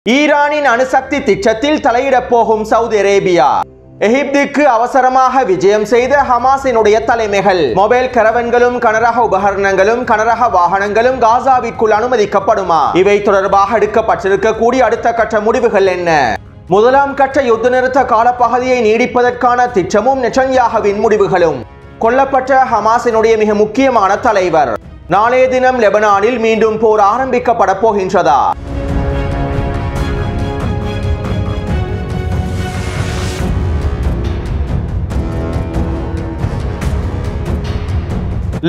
ஈரானின் அணுசக்தி திட்டத்தில் தலையிடப் போகும் சவுதி அரேபியா. எகிப்துக்கு அவசரமாக விஜயம் செய்த ஹமாஸினுடைய தலைமைகள். மொபைல் கரவன்களும் கனரக உபகரணங்களும் கனரக வாகனங்களும் காசாவிற்குள் அனுமதிக்கப்படுமா? இவை தொடர்பாக எடுக்கப்பட்டிருக்கக்கூடிய அடுத்த கட்ட முடிவுகள் என்ன? முதலாம் கட்ட யுத்த நிறுத்த காலப்பகுதியை நீடிப்பதற்கான திட்டமும் நெட்டன்யாஹுவின் முடிவுகளும். கொல்லப்பட்ட ஹமாஸினுடைய மிக முக்கியமான தலைவர். நாளைய தினம் லெபனானில் மீண்டும் போர் ஆரம்பிக்கப்பட போகின்றதா?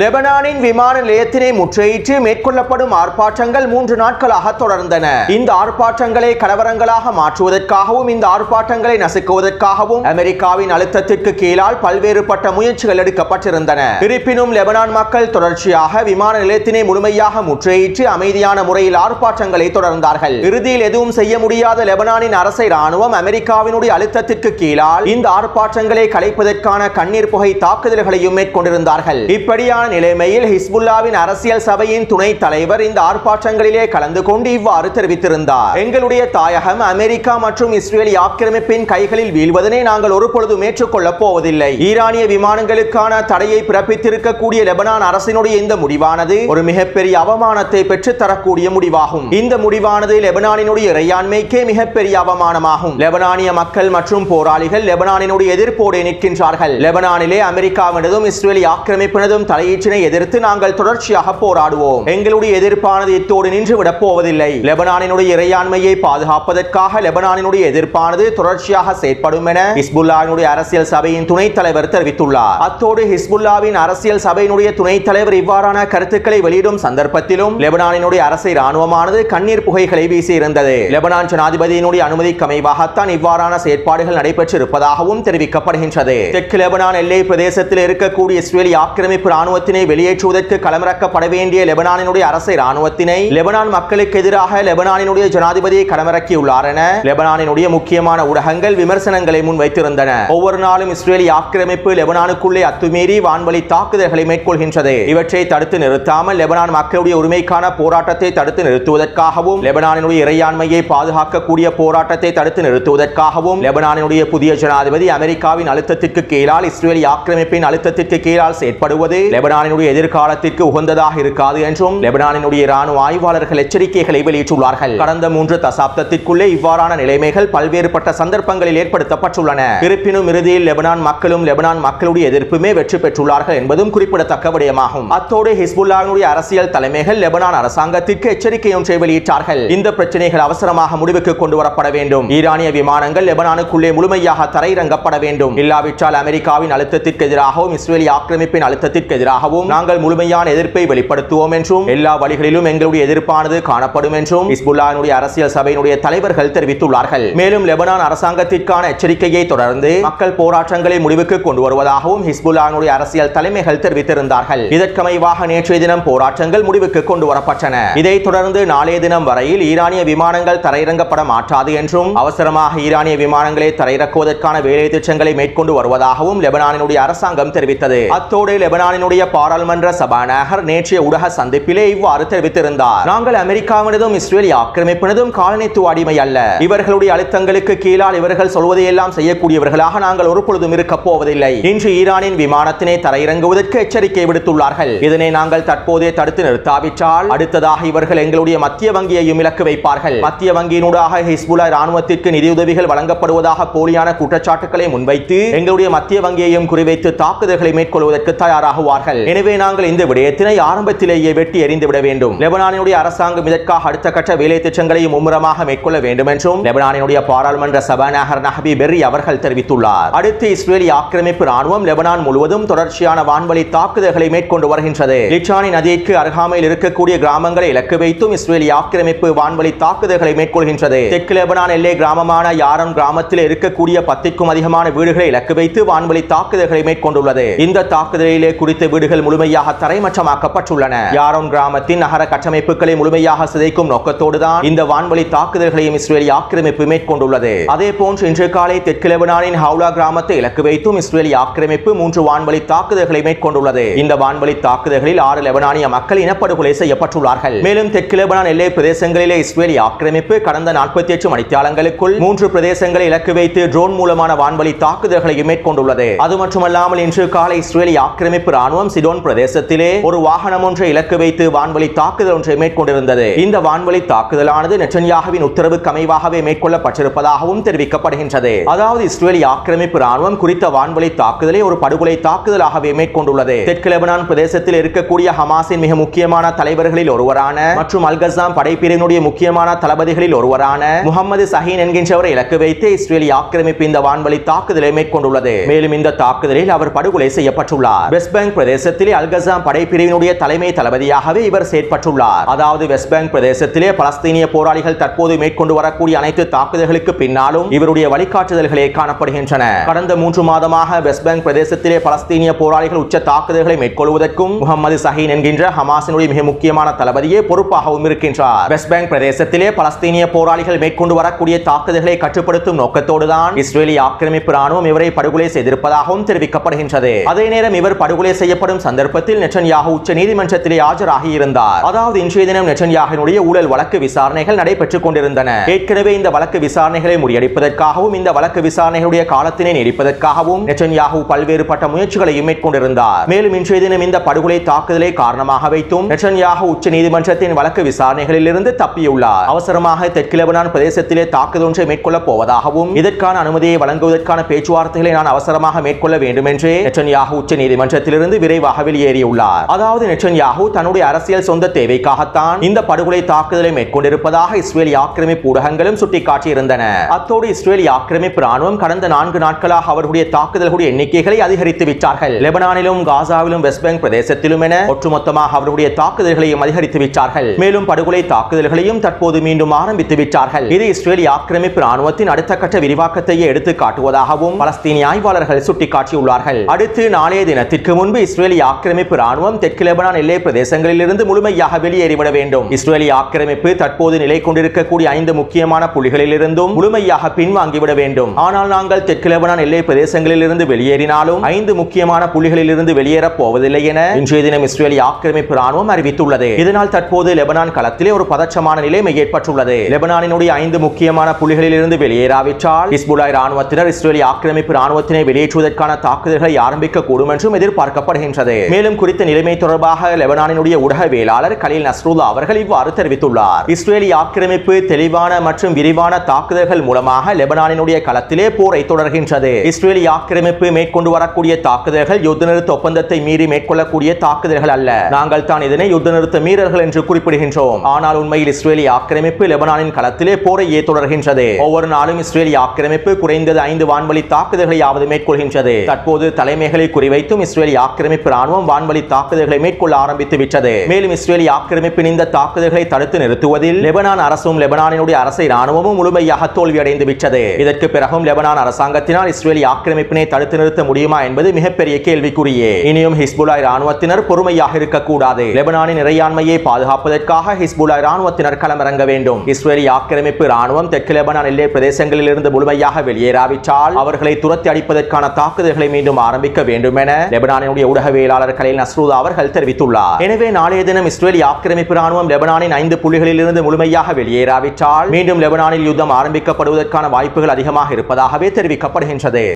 லெபனானின் விமான நிலையத்தினை முற்றுகையிட்டு மேற்கொள்ளப்படும் ஆர்ப்பாட்டங்கள் 3 நாட்களாக தொடர்ந்தன. இந்த ஆர்ப்பாட்டங்களை கலவரங்களாக மாற்றுவதற்காகவும் இந்த ஆர்ப்பாட்டங்களை நசுக்குவதற்காகவும் அமெரிக்காவின் அழுத்தத்திற்கு கீழால் பல்வேறுபட்ட முயற்சிகள் எடுக்கப்பட்டிருந்தன. இருப்பினும் லெபனான் மக்கள் தொடர்ச்சியாக விமான நிலையத்தினை முழுமையாக முற்றுகையிட்டு அமைதியான முறையில் ஆர்ப்பாட்டங்களை தொடர்ந்தார்கள். இறுதியில் எதுவும் செய்ய முடியாத லெபனானின் அரசை ராணுவம் அமெரிக்காவினுடைய அழுத்தத்திற்கு கீழால் இந்த ஆர்ப்பாட்டங்களை கலைப்பதற்கான கண்ணீர் புகை தாக்குதல்களையும் மேற்கொண்டிருந்தார்கள். இப்படியான நிலைமையில் ஹிஸ்புல்லாவின் அரசியல் சபையின் துணைத் தலைவர் இந்த ஆர்ப்பாட்டங்களிலே கலந்து கொண்டு இவ்வாறு தெரிவித்திருந்தார். எங்களுடைய தாயகம் அமெரிக்கா மற்றும் இஸ்ரேல் ஆக்கிரமிப்பின் கைகளில் வீழ்வதனை நாங்கள் ஒருபொழுதும் ஏற்றுக்கொள்ளப் போவதில்லை. ஈரானிய விமானங்களுக்கான தடையை பிறப்பித்திருக்கக்கூடிய லெபனான் அரசினுடைய இந்த முடிவானது ஒரு மிகப்பெரிய அவமானத்தை பெற்று தரக்கூடிய முடிவாகும். இந்த முடிவானது லெபனானினுடைய இறையாண்மைக்கே மிகப்பெரிய அவமானமாகும். லெபனானிய மக்கள் மற்றும் போராளிகள் லெபனானினுடைய எதிர்ப்போடு நிற்கின்றார்கள். லெபனானிலே அமெரிக்காவினதும் இஸ்ரேல் ஆக்கிரமிப்பினதும் தலையீட்டினை எதிர்த்து நாங்கள் தொடர்ச்சியாக போராடுவோம். எங்களுடைய எதிர்ப்பானது இத்தோடு நின்றுவிடப் போவதில்லை. லெபனானினுடைய இறையாண்மையை பாதுகாப்பதற்காக லெபனானினுடைய எதிர்ப்பானது தொடர்ச்சியாக செயற்படும் என ஹிஸ்புல்லாவினுடைய அரசியல் சபையின் துணைத் தலைவர் தெரிவித்துள்ளார். அத்தோடு ஹிஸ்புல்லாவின் அரசியல் சபையினுடைய துணைத் தலைவர் இவ்வாறான கருத்துக்களை வெளியிடும் சந்தர்ப்பத்திலும் லெபனானினுடைய அரசை ராணுவமானது கண்ணீர் புகைகளை வீசியிருந்தது. லெபனான் ஜனாதிபதியினுடைய அனுமதிக்கு அமைவாகத்தான் இவ்வாறான செயற்பாடுகள் நடைபெற்றிருப்பதாகவும் தெரிவிக்கப்படுகின்றது. தெற்கு லெபனான் எல்லை பிரதேசத்தில் இருக்கக்கூடிய இஸ்ரேல் ஆக்கிரமிப்பு ராணுவத்தினை வெளியேற்றுவதற்கு களமிறக்கப்பட வேண்டிய லெபனானினுடைய அரசை ராணுவத்தினை லெபனான் மக்களுக்கு எதிராக லெபனானினுடைய ஜனாதிபதியை களமிறக்கியுள்ளார் என லெபனானினுடைய முக்கியமான ஊடகங்கள் விமர்சனங்களை முன்வைத்திருந்தன. ஒவ்வொரு நாளும் இஸ்ரேல் ஆக்கிரமிப்பு லெபனானுக்குள்ளே அத்துமீறி வான்வழி தாக்குதல்களை மேற்கொள்கின்றது. இவற்றை தடுத்து நிறுத்தாமல் லெபனான் மக்களுடைய உரிமைக்கான போராட்டத்தை தடுத்து நிறுத்துவதற்காகவும் லெபனானினுடைய இறையாண்மையை பாதுகாக்கக்கூடிய போராட்டத்தை தடுத்து நிறுத்துவதற்காகவும் லெபனானினுடைய புதிய ஜனாதிபதி அமெரிக்காவின் அழுத்தத்திற்கு கீழால் இஸ்ரேல் ஆக்கிரமிப்பின் அழுத்தத்திற்கு கீழால் செயற்படுவது லெபனானினுடைய எதிர்காலத்திற்கு உகந்ததாக இருக்காது என்றும் லெபனானினுடைய ராணுவ ஆய்வாளர்கள் எச்சரிக்கைகளை வெளியிட்டுள்ளார்கள். கடந்த 3 தசாப்தத்திற்குள்ளே இவ்வாறான நிலைமைகள் பல்வேறுபட்ட சந்தர்ப்பங்களில் ஏற்படுத்தப்பட்டுள்ளன. இருப்பினும் இறுதியில் லெபனான் மக்களும் லெபனான் மக்களுடைய எதிர்ப்புமே வெற்றி பெற்றுள்ளார்கள் என்பதும் குறிப்பிடத்தக்க விடயமாகும். அத்தோடு ஹிஸ்புல்லாவினுடைய அரசியல் தலைமைகள் லெபனான் அரசாங்கத்திற்கு எச்சரிக்கை ஒன்றை வெளியிட்டார்கள். இந்த பிரச்சனைகள் அவசரமாக முடிவுக்கு கொண்டு வரப்பட வேண்டும். ஈரானிய விமானங்கள் லெபனானுக்குள்ளே முழுமையாக தரையிறங்கப்பட வேண்டும். இல்லாவிட்டால் அமெரிக்காவின் அழுத்தத்திற்கு எதிராகவும் இஸ்ரேல் ஆக்கிரமிப்பின் அழுத்தத்திற்கு எதிராகவும் நாங்கள் முழுமையான எதிர்ப்பை வெளிப்படுத்துவோம் என்றும் எல்லா வழிகளிலும் எங்களுடைய எதிர்ப்பானது காணப்படும் என்றும் ஹிஸ்புல்லாவினுடைய அரசியல் சபையினுடைய தலைவர்கள் தெரிவித்துள்ளார்கள். மேலும் லெபனான் அரசாங்கத்திற்கான எச்சரிக்கையை தொடர்ந்து மக்கள் போராட்டங்களை முடிவுக்கு கொண்டு வருவதாகவும் ஹிஸ்புல்லாவினுடைய அரசியல் தலைமைகள் தெரிவித்திருந்தார்கள். இதற்கமைவாக நேற்றைய தினம் போராட்டங்கள் முடிவுக்கு கொண்டு வரப்பட்டன. இதைத் தொடர்ந்து நாளைய தினம் வரையில் ஈரானிய விமானங்கள் தரையிறங்கப்பட மாட்டாது என்றும் அவசரமாக ஈரானிய விமானங்களை தரையிறக்குவதற்கான வேலை திட்டங்களை மேற்கொண்டு வருவதாகவும் லெபனானினுடைய அரசாங்கம் தெரிவித்தது. அத்தோடு லெபனானினுடைய பாராளுமன்ற சபாநாயகர் நேற்றைய ஊடக சந்திப்பிலே இவ்வாறு தெரிவித்திருந்தார். நாங்கள் அமெரிக்காவினதும் இஸ்ரேல் ஆக்கிரமிப்பினதும் காலனித்துவ அடிமை அல்ல. இவர்களுடைய அழுத்தங்களுக்கு கீழால் இவர்கள் சொல்வதையெல்லாம் செய்யக்கூடியவர்களாக நாங்கள் ஒருபொழுதும் இருக்கப் போவதில்லை. இன்று ஈரானின் விமானத்தினை தரையிறங்குவதற்கு எச்சரிக்கை விடுத்துள்ளார்கள். இதனை நாங்கள் தற்போதே தடுத்து நிறுத்தாவிட்டால் அடுத்ததாக இவர்கள் எங்களுடைய மத்திய வங்கியையும் இலக்கு வைப்பார்கள். மத்திய வங்கியினூடாக ஹிஸ்புல்லா ராணுவத்திற்கு நிதியுதவிகள் வழங்கப்படுவதாக போலியான குற்றச்சாட்டுகளை முன்வைத்து எங்களுடைய மத்திய வங்கியையும் குறிவைத்து தாக்குதல்களை மேற்கொள்வதற்கு தயாராகுவார்கள். எனவே நாங்கள் இந்த விடயத்தினை ஆரம்பத்திலேயே வெட்டி எறிந்துவிட வேண்டும். லெபனானினுடைய அரசாங்கம் இதற்காக அடுத்த கட்ட வேலை திட்டங்களையும் மும்முரமாக மேற்கொள்ள வேண்டும் என்றும் லெபனானினுடைய பாராளுமன்ற சபாநாயகர் நஹபி பெர்ரி அவர்கள் தெரிவித்துள்ளார். அடுத்து இஸ்ரேல் ஆக்கிரமிப்பு ராணுவம் லெபனான் முழுவதும் தொடர்ச்சியான வான்வழி தாக்குதல்களை மேற்கொண்டு வருகின்றது. லிச்சானி நதிக்கு அருகாமையில் இருக்கக்கூடிய கிராமங்களை இலக்கு வைத்தும் இஸ்ரேல் ஆக்கிரமிப்பு வான்வழி தாக்குதல்களை மேற்கொள்கின்றது. தெற்கு லெபனான் எல்லை கிராமமான யாரம் கிராமத்தில் இருக்கக்கூடிய 10க்கும் அதிகமான வீடுகளை இலக்கு வைத்து வான்வழி தாக்குதல்களை மேற்கொண்டுள்ளது. இந்த தாக்குதலிலே குறித்த வீடு வீடுகள் முழுமையாக தரைமட்டமாக்கப்பட்டுள்ளன. யாரோன் கிராமத்தின் நகர கட்டமைப்புகளை முழுமையாக சிதைக்கும் நோக்கத்தோடுதான் இந்த வான்வழி தாக்குதல்களையும் இஸ்ரேலிய ஆக்கிரமிப்பு மேற்கொண்டுள்ளது. அதேபோன்று இன்று காலை தெற்கு லெபனானின் ஹவுலா கிராமத்தை இலக்கு வைத்தும் இஸ்ரேலிய ஆக்கிரமிப்பு 3 வான்வழி தாக்குதல்களை மேற்கொண்டுள்ளது. இந்த வான்வழி தாக்குதல்களில் 6 லெபனானிய மக்கள் இனப்படுகொலை செய்யப்பட்டுள்ளார்கள். மேலும் தெற்கு லெபனான் எல்லை பிரதேசங்களிலே இஸ்ரேலிய ஆக்கிரமிப்பு கடந்த 48 மணித்தியாலங்களுக்குள் 3 பிரதேசங்களை இலக்கு வைத்து ட்ரோன் மூலமான வான்வழி தாக்குதல்களை மேற்கொண்டுள்ளது. அது மட்டுமல்லாமல் இன்று காலை இஸ்ரேலிய ஆக்கிரமிப்பு ராணுவம் சிடோன் பிரதேசத்திலே ஒரு வாகனம் ஒன்றை இலக்கு வைத்து வான்வழி தாக்குதல் ஒன்றை மேற்கொண்டிருந்தது. இந்த வான்வழி தாக்குதலானது நெட்டன்யாகுவின் உத்தரவுக்கு அமைவாகவே மேற்கொள்ளப்பட்டிருப்பதாகவும் தெரிவிக்கப்படுகின்றது. அதாவது இஸ்ரேலிய ஆக்கிரமிப்பு ராணுவம் குறித்த வான்வழி தாக்குதலை ஒரு படுகொலை தாக்குதலாகவே மேற்கொண்டுள்ளது. தெற்கு லெபனான் பிரதேசத்தில் இருக்கக்கூடிய ஹமாஸின் மிக முக்கியமான தலைவர்களில் ஒருவரான மற்றும் அல்-கஸ்ஸாம் படைப்பிரிவினுடைய முக்கியமான தளபதிகளில் ஒருவரான முகமது சஹீன் என்கின்றவரை இலக்கு வைத்து இஸ்ரேலிய ஆக்கிரமிப்பு இந்த வான்வழி தாக்குதலை மேற்கொண்டுள்ளது. மேலும் இந்த தாக்குதலில் அவர் படுகொலை செய்யப்பட்டுள்ளார். வெஸ்ட் பேங்க் பிரதேசத்திலே அல்-கஸ்ஸாம் படைப்பிரிவினுடைய தலைமை தளபதியாகவே இவர் செயற்பட்டுள்ளார். அதாவது வெஸ்ட் பேங்க் பிரதேசத்திலே பலஸ்தீனிய போராளிகள் தற்போது மேற்கொண்டு வரக்கூடிய அனைத்து தாக்குதல்களுக்கு பின்னாலும் இவருடைய வழிகாட்டுதல்களே காணப்படுகின்றன. கடந்த 3 மாதமாக வெஸ்ட் பேங்க் பிரதேசத்திலே பலஸ்தீனிய போராளிகள் உச்ச தாக்குதல்களை மேற்கொள்வதற்கும் முகமது சஹீன் என்கின்ற ஹமாஸினுடைய மிக முக்கியமான தளபதியே பொறுப்பாகவும் இருக்கின்றார். வெஸ்ட் பேங்க் பிரதேசத்திலே பலஸ்தீனிய போராளிகள் மேற்கொண்டு வரக்கூடிய தாக்குதல்களை கட்டுப்படுத்தும் நோக்கத்தோடுதான் இஸ்ரேலிய ஆக்கிரமிப்பு ராணுவம் இவரை படுகொலை செய்திருப்பதாகவும் தெரிவிக்கப்படுகின்றது. அதே நேரம் இவர் படுகொலை செய்யப்படும் சந்தர்ப்பத்தில் நெட்டன்யாகு உச்ச நீதிமன்றத்திலே ஆஜராகி இருந்தார். அதாவது இன்றைய தினம் நெட்டன்யாகுவினுடைய ஊழல் வழக்கு விசாரணைகள் நடைபெற்றுக் கொண்டிருந்தன. ஏற்கனவே இந்த வழக்கு விசாரணைகளை முறியடிப்பதற்காகவும் இந்த வழக்கு விசாரணைகளுடைய காலத்தினை நீடிப்பதற்காகவும் நெட்டன்யாகு பல்வேறுபட்ட முயற்சிகளையும் மேற்கொண்டிருந்தார். மேலும் இன்றைய தினம் இந்த படுகொலை தாக்குதலை காரணமாக வைத்தும் நெட்டன்யாகு உச்ச நீதிமன்றத்தின் வழக்கு விசாரணைகளில் இருந்து தப்பியுள்ளார். அவசரமாக தெற்கு லெபனான் பிரதேசத்திலே தாக்குதல் ஒன்றை மேற்கொள்ளப் போவதாகவும் இதற்கான அனுமதியை வழங்குவதற்கான பேச்சுவார்த்தைகளை நான் அவசரமாக மேற்கொள்ள வேண்டும் என்று நெட்டன்யாகு உச்ச நீதிமன்றத்திலிருந்து விரைவாக வெளியேறியுள்ளார். அதாவது நெட்டன்யாகு தன்னுடைய அரசியல் சொந்த தேவைக்காகத்தான் இந்த படுகொலை தாக்குதலை மேற்கொண்டிருப்பதாக இஸ்ரேலிய ஆக்கிரமிப்பு ஊடகங்களும் சுட்டிக்காட்டியிருந்தன. அத்தோடு இஸ்ரேலிய ஆக்கிரமிப்பு ராணுவம் கடந்த 4 நாட்களாக அவர்களுடைய தாக்குதல்களுடைய எண்ணிக்கைகளை அதிகரித்து விட்டார்கள். லெபனானிலும் காசாவிலும் வெஸ்ட் பேங்க் பிரதேசத்திலும் என ஒட்டுமொத்தமாக அவருடைய தாக்குதல்களையும் அதிகரித்து விட்டார்கள். மேலும் படுகொலை தாக்குதல்களையும் தற்போது மீண்டும் ஆரம்பித்து விட்டார்கள். இது இஸ்ரேலிய ஆக்கிரமிப்பு ராணுவத்தின் அடுத்த கட்ட விரிவாக்கத்தையே எடுத்து காட்டுவதாகவும் பலஸ்தீனிய ஆய்வாளர்கள் சுட்டிக்காட்டியுள்ளார்கள். அடுத்து நாளைய தினத்திற்கு முன்பு இஸ்ரேலிய ஆக்கிரமிப்பு ராணுவம் தெற்கு லெபனான் எல்லை பிரதேசங்களில் இருந்து முழுமையாக வெளியேறிவிட வேண்டும். இஸ்ரேலிய ஆக்கிரமிப்பு தற்போது நிலை கொண்டிருக்கக்கூடிய 5 முக்கியமான புள்ளிகளில் இருந்தும் முழுமையாக பின்வாங்கிவிட வேண்டும். ஆனால் நாங்கள் தெற்கு லெபனான் எல்லை பிரதேசங்களில் இருந்து வெளியேறினாலும் 5 முக்கியமான புள்ளிகளில் இருந்து வெளியேறப் போவதில்லை என இன்றைய தினம் இஸ்ரேலிய ஆக்கிரமிப்பு ராணுவம் அறிவித்துள்ளது. இதனால் தற்போது லெபனான் களத்திலே ஒரு பதற்றமான நிலைமை ஏற்பட்டுள்ளது. லெபனானினுடைய 5 முக்கியமான புள்ளிகளில் இருந்து வெளியேறாவிட்டால் ஹிஸ்புல்லாஹ் ராணுவத்தினர் இஸ்ரேலிய ஆக்கிரமிப்பு ராணுவத்தினை வெளியேற்றுவதற்கான தாக்குதல்களை ஆரம்பிக்க கூடும் என்றும் எதிர்பார்க்கப்படுகின்றது. மேலும் குறித்த நிலைமை தொடர்பாக லெபனானினுடைய ஊடகவியலாளர் கலீல் நஸ்ருல்லா அவர்கள் இவ்வாறு தெரிவித்துள்ளார். இஸ்ரேலிய ஆக்கிரமிப்பு தெளிவான மற்றும் விரிவான தாக்குதல்கள் மூலமாக லெபனானினுடைய களத்திலே போரை தொடர்கின்றது. இஸ்ரேலிய ஆக்கிரமிப்பு மேற்கொண்டு வரக்கூடிய தாக்குதல்கள் யுத்த நிறுத்த ஒப்பந்தத்தை மீறி மேற்கொள்ளக்கூடிய தாக்குதல்கள் அல்ல. நாங்கள் தான் இதனை யுத்த நிறுத்த மீறல்கள் என்று குறிப்பிடுகின்றோம். ஆனால் உண்மையில் இஸ்ரேலிய ஆக்கிரமிப்பு லெபனானின் களத்திலே போரையே தொடர்கின்றது. ஒவ்வொரு நாளும் இஸ்ரேலிய ஆக்கிரமிப்பு குறைந்தது 5 வான்வழி தாக்குதல்களையாவது மேற்கொள்கின்றது. தற்போது தலைமைகளை குறிவைத்தும் இஸ்ரேலிய ஆக்கிரமிப்பு ராணுவம் வான்வழி தாக்குதல்களை மேற்கொள்ள ஆரம்பித்து விட்டது. மேலும் இஸ்ரேலிய ஆக்கிரமிப்பின் இந்த தாக்குதல்களை தடுத்து நிறுத்துவதில் லெபனான் அரசும் லெபனானினுடைய அரசை ராணுவமும் முழுமையாக தோல்வியடைந்து விட்டது. இதற்கு பிறகும் லெபனான் அரசாங்கத்தினால் இஸ்ரேலிய ஆக்கிரமிப்பினை தடுத்து நிறுத்த முடியுமா என்பது மிகப்பெரிய கேள்விக்குறியே. இனியும் ஹிஸ்புல்லாஹ் ராணுவத்தினர் பொறுமையாக இருக்கக்கூடாது. லெபனானின் இறையாண்மையை பாதுகாப்பதற்காக ஹிஸ்புல்லாஹ் ராணுவத்தினர் களமிறங்க வேண்டும். இஸ்ரேலிய ஆக்கிரமிப்பு ராணுவம் தெற்கு லெபனான் எல்லை பிரதேசங்களில் இருந்து முழுமையாக வெளியேறாவிட்டால் அவர்களை துரத்தி அடிப்பதற்கான தாக்குதல்களை மீண்டும் ஆரம்பிக்க வேண்டும் என லெபனானினுடைய ஊடகவியலாளர் கலீல் நஸ்ருல்லா அவர்கள் தெரிவித்துள்ளார். எனவே நாளைய தினம் இஸ்ரேலிய ஆக்கிரமிப்பு ராணுவம் லெபனானின் 5 புள்ளிகளில் இருந்து முழுமையாக வெளியேறாவிட்டால் மீண்டும் லெபனானில் யுத்தம் ஆரம்பிக்கப்படுவதற்கான வாய்ப்புகள் அதிகமாக இருப்பதாகவே தெரிவிக்கப்படுகின்றது.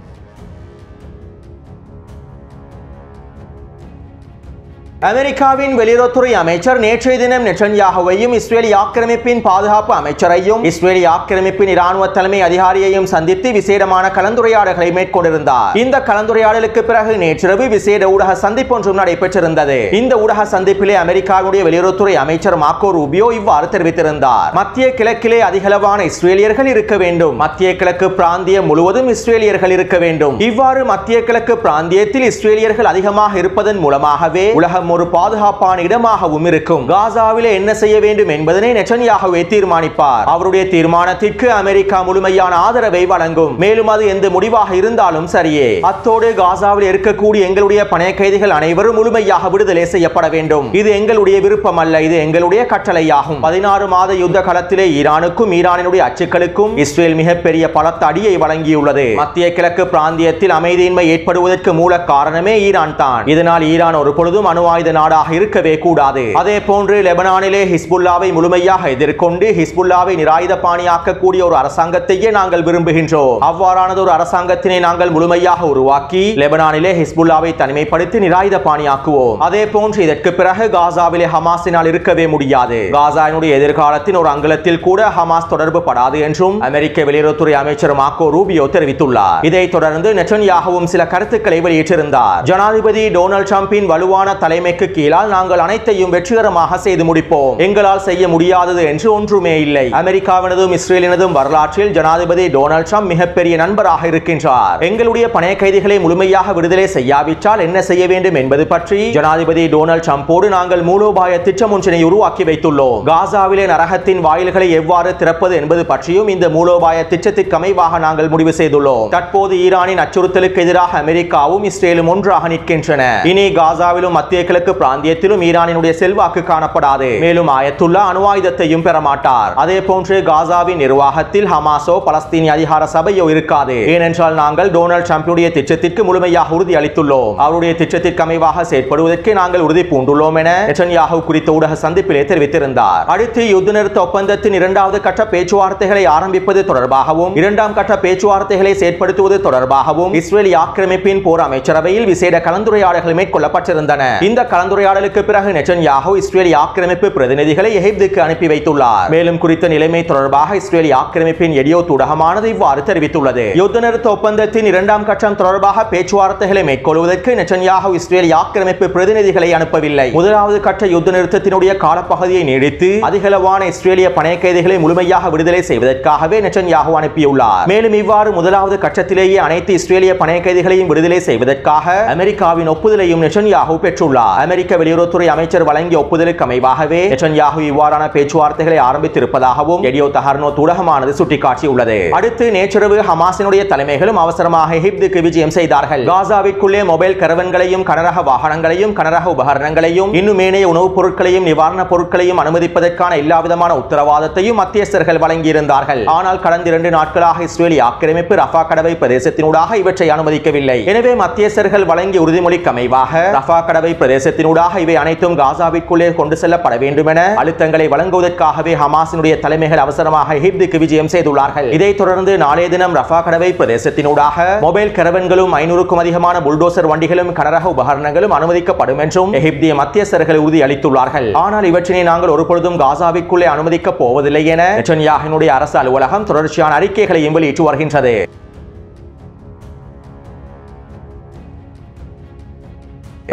அமெரிக்காவின் வெளியுறவுத்துறை அமைச்சர் நேற்றைய தினம் நெட்டன்யாகுவையும் இஸ்ரேலிய ஆக்கிரமிப்பின் பாதுகாப்பு அமைச்சரையும் இஸ்ரேலிய ஆக்கிரமிப்பின் இராணுவ தலைமை அதிகாரியையும் சந்தித்து விசேடமான கலந்துரையாடல்களை மேற்கொண்டிருந்தார். இந்த கலந்துரையாடலுக்கு பிறகு நேற்றிரவு விசேட ஊடக சந்திப்பு ஒன்றும் நடைபெற்றிருந்தது. இந்த ஊடக சந்திப்பிலே அமெரிக்காவுடைய வெளியுறவுத்துறை அமைச்சர் மார்க்கோ ரூபியோ இவ்வாறு தெரிவித்திருந்தார். மத்திய கிழக்கிலே அதிகளவான இஸ்ரேலியர்கள் இருக்க வேண்டும். மத்திய கிழக்கு பிராந்தியம் முழுவதும் இஸ்ரேலியர்கள் இருக்க வேண்டும். இவ்வாறு மத்திய கிழக்கு பிராந்தியத்தில் இஸ்ரேலியர்கள் அதிகமாக இருப்பதன் மூலமாகவே உலகம் ஒரு பாதுகாப்பான இடமாகவும் இருக்கும். காசாவிலே என்ன செய்ய வேண்டும் என்பதனை நெதன்யாகுவே தீர்மானிப்பார். அவருடைய தீர்மானத்திற்கு அமெரிக்கா முழுமையான ஆதரவை வழங்கும். மேலும் அது எந்த முடிவாக இருந்தாலும் சரியே. அத்தோடு காசாவில் இருக்கக்கூடிய எங்களுடைய பணைய கைதிகள் அனைவரும் முழுமையாக விடுதலை செய்யப்பட வேண்டும். இது எங்களுடைய விருப்பம் அல்ல, இது எங்களுடைய கட்டளையாகும். 16 மாத யுத்த காலத்திலே ஈரானுக்கும் ஈரானினுடைய அச்சுக்களுக்கும் இஸ்ரேல் மிகப்பெரிய பலத்த அடியை வழங்கியுள்ளது. மத்திய கிழக்கு பிராந்தியத்தில் அமைதியின்மை ஏற்படுவதற்கு மூல காரணமே ஈரான் தான். இதனால் ஈரான் ஒரு பொழுதும் அணு ஆயுத நாடாக இருக்கவே கூடாது. அதே போன்று லெபனானிலே ஹிஸ்புல்லாவை முழுமையாக எதிர்கொண்டு ஹிஸ்புல்லாவை நிராயுத பாணியாக்கக்கூடிய ஒரு அரசாங்கத்தையே நாங்கள் விரும்புகின்றோம். அவ்வாறானது ஒரு அரசாங்கத்தினை நாங்கள் முழுமையாக உருவாக்கி லெபனானிலே ஹிஸ்புல்லாவை தனிமைப்படுத்தி நிராயுத பாணியாக்குவோம். அதே போன்று இதற்கு பிறகு காசாவிலே ஹமாஸினால் இருக்கவே முடியாது. காசாவினுடைய எதிர்காலத்தின் ஒரு அங்கலத்தில் கூட ஹமாஸ் தொடர்பு படாது என்றும் அமெரிக்க வெளியுறவுத்துறை அமைச்சர் மார்க்கோ ரூபியோ தெரிவித்துள்ளார். இதைத் தொடர்ந்து நெதன்யாகுவும் சில கருத்துக்களை வெளியிட்டிருந்தார். ஜனாதிபதி டொனால்ட் ட்ரம்பின் வலுவான தலைமைக்கு கீழால் நாங்கள் அனைத்தையும் வெற்றிகரமாக செய்து முடிப்போம். எங்களால் செய்ய முடியாதது என்று ஒன்றுமே இல்லை. அமெரிக்காவினதும் இஸ்ரேலினதும் வரலாற்றில் ஜனாதிபதி டொனால்ட் ட்ரம்ப் மிகப்பெரிய நண்பராக இருக்கின்றார். எங்களுடைய பணைய கைதிகளை முழுமையாக விடுதலை செய்யாவிட்டால் என்ன செய்ய வேண்டும் என்பது பற்றி ஜனாதிபதி டொனால்ட் ட்ரம்போடு நாங்கள் மூலோபாய திட்டம் ஒன்றினை உருவாக்கி வைத்துள்ளோம். காசாவிலே நரகத்தின் வாயில்களை எவ்வாறு திறப்பது என்பது பற்றியும் இந்த மூலோபாய திட்டத்திற்கு அமைவாக நாங்கள் முடிவு செய்துள்ளோம். தற்போது ஈரானின் அச்சுறுத்தலுக்கு எதிராக அமெரிக்காவும் இஸ்ரேலும் ஒன்றாக நிற்கின்றன. இனி காசாவிலும் மத்திய கிழக்கு பிராந்தியத்திலும் ஈரானினுடைய செல்வாக்கு காணப்படாது. மேலும் ஆயத்துல்லா அணு ஆயுதத்தையும் பெற மாட்டார். அதே போன்று காசாவின் நிர்வாகத்தில் ஹமாஸோ பலஸ்தீனிய அதிகார சபையோ இருக்காது. ஏனென்றால் நாங்கள் டொனால்ட் ட்ரம்பினுடைய திட்டத்திற்கு முழுமையாக உறுதி அளித்துள்ளோம். அவருடைய திட்டத்திற்கு அமைவாக செயற்படுவதற்கு நாங்கள் உறுதி பூண்டுள்ளோம் என நெதன்யாகு குறித்த ஊடக சந்திப்பிலே தெரிவித்திருந்தார். அடுத்து யுத்த நிறுத்த ஒப்பந்தத்தின் இரண்டாவது கட்ட பேச்சுவார்த்தைகளை ஆரம்பிப்பது தொடர்பாகவும் இரண்டாம் கட்ட பேச்சுவார்த்தைகளை செயற்படுத்துவது தொடர்பாகவும் இஸ்ரேலி ஆக்கிரமிப்பின் போர் அமைச்சரவையில் விசேட கலந்துரையாடல்கள் மேற்கொள்ளப்பட்டிருந்தன. இந்த கலந்துரையாடலுக்கு பிறகு நெதன்யாகு இஸ்ரேலி ஆக்கிரமிப்பு பிரதிநிதிகளை எகிப்துக்கு அனுப்பி வைத்துள்ளார். மேலும் குறித்த நிலைமை தொடர்பாக இஸ்ரேலி ஆக்கிரமிப்பின் எடியோத் ஊடகமானது இவ்வாறு தெரிவித்துள்ளது. யுத்த நிறுத்த ஒப்பந்தத்தின் இரண்டாம் கட்டம் தொடர்பாக பேச்சுவார்த்தைகளை மேற்கொள்வதற்கு நெதன்யாகு இஸ்ரேலி ஆக்கிரமிப்பு பிரதிநிதிகளை அனுப்பவில்லை. முதலாவது கட்ட யுத்த நிறுத்தத்தினுடைய காலப்பகுதியை நீடித்து அதிகளவான இஸ்ரேலிய பணைய கைதிகளை முழுமையாக விடுதலை செய்வதற்காகவே நெதன்யாகு அனுப்பியுள்ளார். மேலும் இவ்வாறு முதலாவது கட்டத்திலேயே அனைத்து இஸ்ரேலிய பணைய கைதிகளையும் விடுதலை செய்வதற்காக அமெரிக்காவின் ஒப்புதலையும் நெதன்யாகு பெற்றுள்ளார். அமெரிக்க வெளியுறவுத்துறை அமைச்சர் வழங்கிய ஒப்புதலுக்கு அமைவாகவே நெதன்யாகு இவ்வாறான பேச்சுவார்த்தைகளை ஆரம்பித்திருப்பதாகவும் எடியோத் அஹரோனோத் ஊடகமானது சுட்டிக்காட்டியுள்ளது. அடுத்து நேற்றிரவு ஹமாஸினுடைய தலைமைகளும் அவசரமாக எகிப்துக்கு விஜயம் செய்தார்கள். காசாவிற்குள்ளே மொபைல் கரவன்களையும் கனரக வாகனங்களையும் கனரக உபகரணங்களையும் இன்னும் ஏனைய உணவுப் பொருட்களையும் நிவாரணப் பொருட்களையும் அனுமதிப்பதற்கான எல்லாவிதமான உத்தரவாதத்தையும் மத்தியஸ்தர்கள் வழங்கியிருந்தார்கள். ஆனால் கடந்த 2 நாட்களாக இஸ்ரேலி ஆக்கிரமிப்பு ரஃபா கடவை பிரதேசத்தினூடாக இவற்றை அனுமதிக்கவில்லை. எனவே மத்தியஸ்தர்கள் வழங்கிய உறுதிமொழிக்கு அமைவாக ரஃபா கடவை பிரதேசத்தினூடாக இவை அனைத்தும் காசாவிற்குள்ளே கொண்டு செல்லப்பட வேண்டும் என அழுத்தங்களை வழங்குவதற்காகவே ஹமாஸினுடைய தலைமைகள் அவசரமாக எகிப்துக்கு விஜயம் செய்துள்ளார்கள். இதைத் தொடர்ந்து நாளைய தினம் ரஃபா கடவை பிரதேசத்தினூடாக மொபைல் கரவன்களும் 500க்கும் அதிகமான புல்டோசர் வண்டிகளும் கனரக உபகரணங்களும் அனுமதிக்கப்படும் என்றும் எகிப்திய மத்தியஸ்தர்கள் உறுதி அளித்துள்ளார்கள். ஆனால் இவற்றினை நாங்கள் ஒருபொழுதும் காசாவிற்குள்ளே அனுமதிக்கப் போவதில்லை என நெதன்யாகுவினுடைய அரசு அலுவலகம் தொடர்ச்சியான அறிக்கைகளையும் வெளியிட்டு வருகின்றது.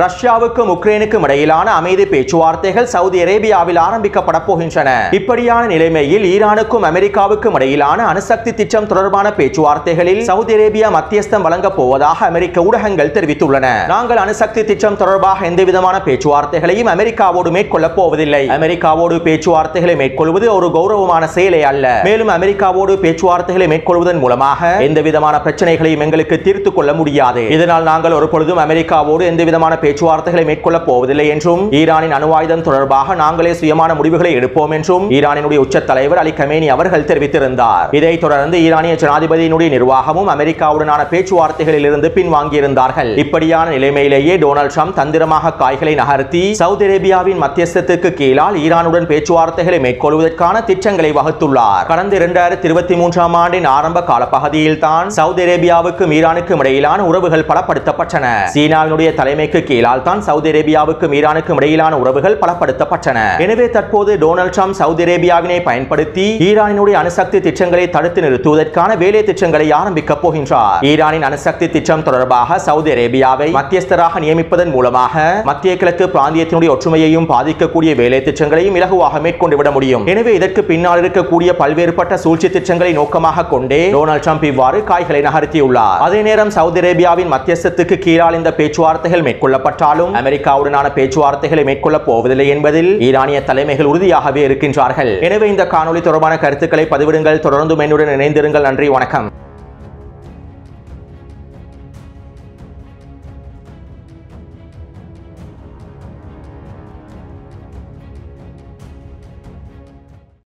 ரஷ்யாவுக்கும் உக்ரைனுக்கும் இடையிலான அமைதி பேச்சுவார்த்தைகள் சவுதி அரேபியாவில் ஆரம்பிக்கப்பட போகின்றன. இப்படியான நிலைமையில் ஈரானுக்கும் அமெரிக்காவுக்கும் இடையிலான அணுசக்தி திட்டம் தொடர்பான பேச்சுவார்த்தைகளில் சவுதி அரேபியா மத்தியஸ்தம் வழங்கப் போவதாக அமெரிக்க ஊடகங்கள் தெரிவித்துள்ளன. நாங்கள் அணுசக்தி திட்டம் தொடர்பாக எந்தவிதமான பேச்சுவார்த்தைகளையும் அமெரிக்காவோடு மேற்கொள்ளப் போவதில்லை. அமெரிக்காவோடு பேச்சுவார்த்தைகளை மேற்கொள்வது ஒரு கௌரவமான செயலே அல்ல. மேலும் அமெரிக்காவோடு பேச்சுவார்த்தைகளை மேற்கொள்வதன் மூலமாக எந்தவிதமான பிரச்சனைகளையும் எங்களுக்கு தீர்த்துக் கொள்ள முடியாது. இதனால் நாங்கள் ஒரு பொழுதும் அமெரிக்காவோடு எந்தவிதமான பேச்சுவார்த்தைகளை மேற்கொள்ளப் போவதில்லை என்றும் ஈரானின் அணு ஆயுதம் தொடர்பாக நாங்களே சுயமான முடிவுகளை எடுப்போம் என்றும் ஈரானினுடைய உச்ச தலைவர் அலி கமேனி அவர்கள் தெரிவித்திருந்தார். இதைத் தொடர்ந்து ஈரானிய ஜனாதிபதியினுடைய நிர்வாகமும் அமெரிக்காவுடனான பேச்சுவார்த்தைகளில் இருந்து பின்வாங்கியிருந்தார்கள். இப்படியான நிலைமையிலேயே டொனால்ட் ட்ரம்ப் தந்திரமாக காய்களை நகர்த்தி சவுதி அரேபியாவின் மத்தியஸ்தத்துக்கு கீழால் ஈரானுடன் பேச்சுவார்த்தைகளை மேற்கொள்வதற்கான திட்டங்களை வகுத்துள்ளார். கடந்த 2023ஆம் ஆண்டின் ஆரம்ப கால பகுதியில் தான் சவுதி அரேபியாவுக்கும் ஈரானுக்கும் இடையிலான உறவுகள் பலப்படுத்தப்பட்டன. சீனாவினுடைய தலைமைக்கு கீழால் தான் சவுதி அரேபியாவுக்கும் ஈரானுக்கும் இடையிலான உறவுகள் பலப்படுத்தப்பட்டன. எனவே தற்போது டொனால்ட் ட்ரம்ப் சவுதி அரேபியாவினை பயன்படுத்தி ஈரானினுடைய அணுசக்தி திட்டங்களை தடுத்து நிறுத்துவதற்கான வேலை திட்டங்களை ஆரம்பிக்கப் போகின்றார். ஈரானின் அணுசக்தி திட்டம் தொடர்பாக சவுதி அரேபியாவை மத்தியஸ்தராக நியமிப்பதன் மூலமாக மத்திய கிழக்கு பிராந்தியத்தினுடைய ஒற்றுமையையும் பாதிக்கக்கூடிய வேலை திட்டங்களையும் இலகுவாக மேற்கொண்டு விட முடியும். எனவே இதற்கு பின்னால் இருக்கக்கூடிய பல்வேறுபட்ட சூழ்ச்சி திட்டங்களை நோக்கமாக கொண்டே டொனால்ட் ட்ரம்ப் இவ்வாறு காய்களை நகர்த்தியுள்ளார். அதே நேரம் சவுதி அரேபியாவின் மத்தியஸ்தத்துக்கு கீழால் இந்த பேச்சுவார்த்தைகள் மேற்கொள்ளப்பட்டு மேற்கொள்ளப்பட்டாலும் அமெரிக்காவுடனான பேச்சுவார்த்தைகளை மேற்கொள்ளப் போவதில்லை என்பதில் ஈரானிய தலைமைகள் உறுதியாகவே இருக்கின்றார்கள். எனவே இந்த காணொலி தொடர்பான கருத்துக்களை பதிவிடுங்கள். தொடர்ந்து என்னுடன் இணைந்திருங்கள். நன்றி, வணக்கம்.